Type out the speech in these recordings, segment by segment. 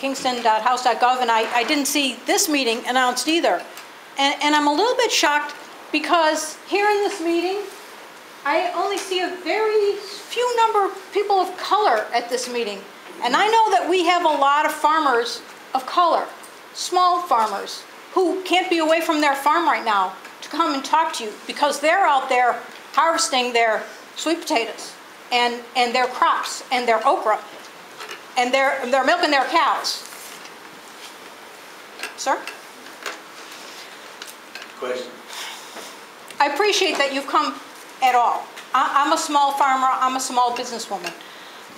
kingston.house.gov, and I didn't see this meeting announced either. And I'm a little bit shocked because here in this meeting, I only see a very few number of people of color at this meeting. And I know that we have a lot of farmers of color, small farmers, who can't be away from their farm right now to come and talk to you because they're out there harvesting their sweet potatoes and their crops and their okra, and they're milking their cows. Sir? Question. I appreciate that you've come at all. I'm a small farmer. I'm a small businesswoman.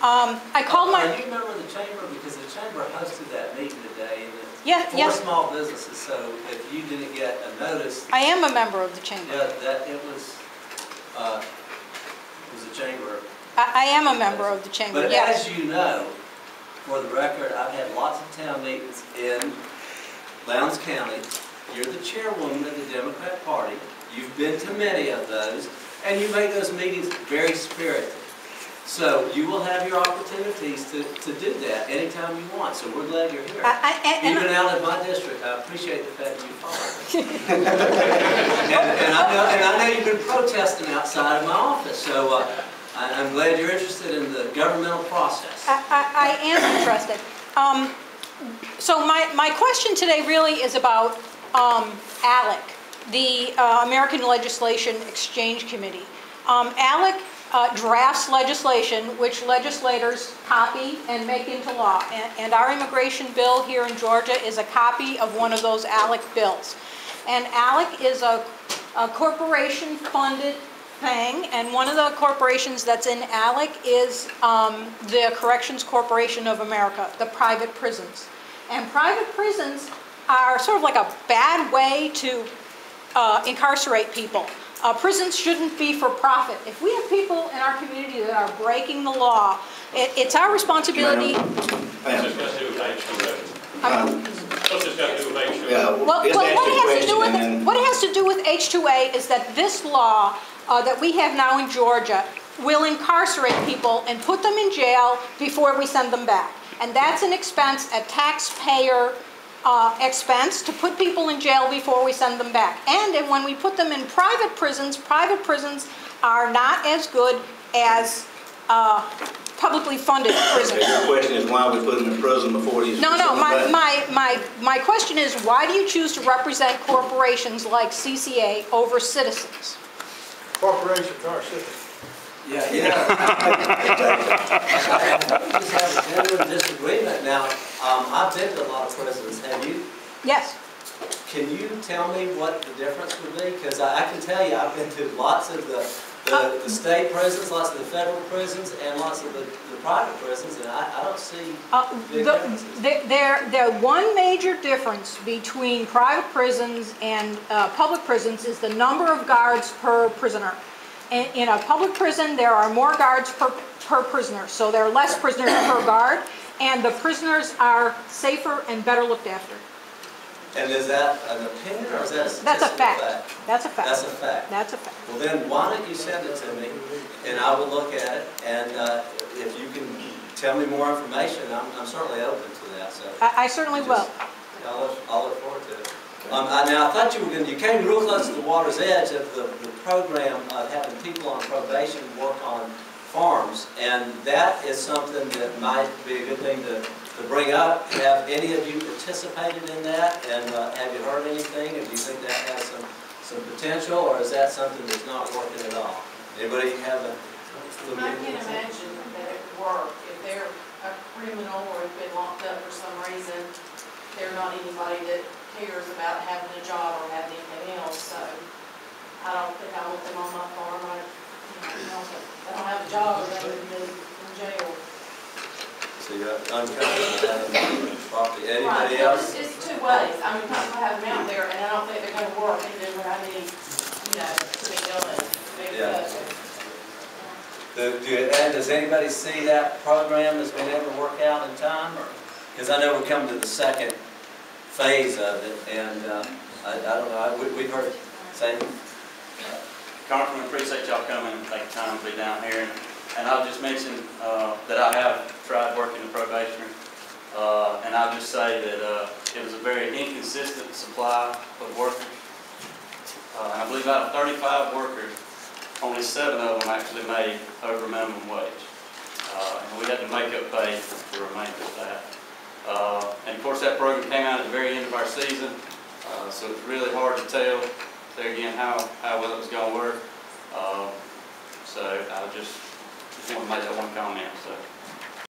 I called my... Are you a member of the chamber? Because the chamber hosted that meeting today. And Yes. Small businesses, so if you didn't get a notice... I am a member of the chamber. Yeah, that it was a chamber. I am a member of the chamber, But yes. as you know, for the record, I've had lots of town meetings in Lowndes County. You're the chairwoman of the Democrat Party. You've been to many of those, and you make those meetings very spirited. So you will have your opportunities to do that anytime you want. So we're glad you're here. Even out of my district, I appreciate the fact that you followed. and I know you've been protesting outside of my office. So I'm glad you're interested in the governmental process. I am interested. So my question today really is about ALEC, the American Legislation Exchange Committee. ALEC drafts legislation which legislators copy and make into law. And our immigration bill here in Georgia is a copy of one of those ALEC bills. And ALEC is a corporation-funded thing, and one of the corporations that's in ALEC is the Corrections Corporation of America, the private prisons. And private prisons are sort of like a bad way to incarcerate people. Prisons shouldn't be for profit. If we have people in our community that are breaking the law, it's our responsibility. What's this got to do with H2A? What's this got to do with H2A? Well, what it has to do with H2A is that this law that we have now in Georgia will incarcerate people and put them in jail before we send them back. And that's an expense, a taxpayer expense to put people in jail before we send them back. And when we put them in private prisons are not as good as publicly funded prisons. The question is why we put them in prison before these... No, my question is, why do you choose to represent corporations like CCA over citizens? Corporations are citizens. Yeah. We just have a genuine disagreement. Now, I've been to a lot of prisons. Have you? Yes. Can you tell me what the difference would be? Because I can tell you, I've been to lots of the state prisons, lots of the federal prisons, and lots of the private prisons, and I don't see big differences. The one major difference between private prisons and public prisons is the number of guards per prisoner. In a public prison, there are more guards per prisoner, so there are less prisoners per guard, and the prisoners are safer and better looked after. And is that an opinion, or is that a That's a fact. That's a fact. That's a fact. That's a fact. That's a fact. Well, then why don't you send it to me, and I will look at it, and if you can tell me more information, I'm certainly open to that. So I certainly will. I'll look forward to it. Now, I thought you came real close to the water's edge of the program of having people on probation work on farms, and that is something that might be a good thing to bring up. Have any of you participated in that, and have you heard anything, or do you think that has some potential, or is that something that's not working at all? Anybody have a... I can imagine that it would work. If they're a criminal or have been locked up for some reason, they're not anybody that cares about having a job or having anything else. So I don't think I want them on my farm. They don't have a job, or they would be in jail. So you're uncomfortable having property. Anybody right. else? It's two ways. I'm comfortable having them out there, and I don't think they're going to work and do what I need, to be done. And does anybody see that program has been able to work out in time? Because I know we're coming to the second phase of it, and I don't know, we've heard saying... Congressman, appreciate y'all coming and taking time to be down here. And I'll just mention that I have tried working the probationer And I'll just say that it was a very inconsistent supply of workers. And I believe out of 35 workers, only 7 of them actually made over minimum wage. And we had to make up pay for the remainder of that. And of course, that program came out at the very end of our season, so it's really hard to tell there again how well it was going to work. So I just want to make that one comment. So.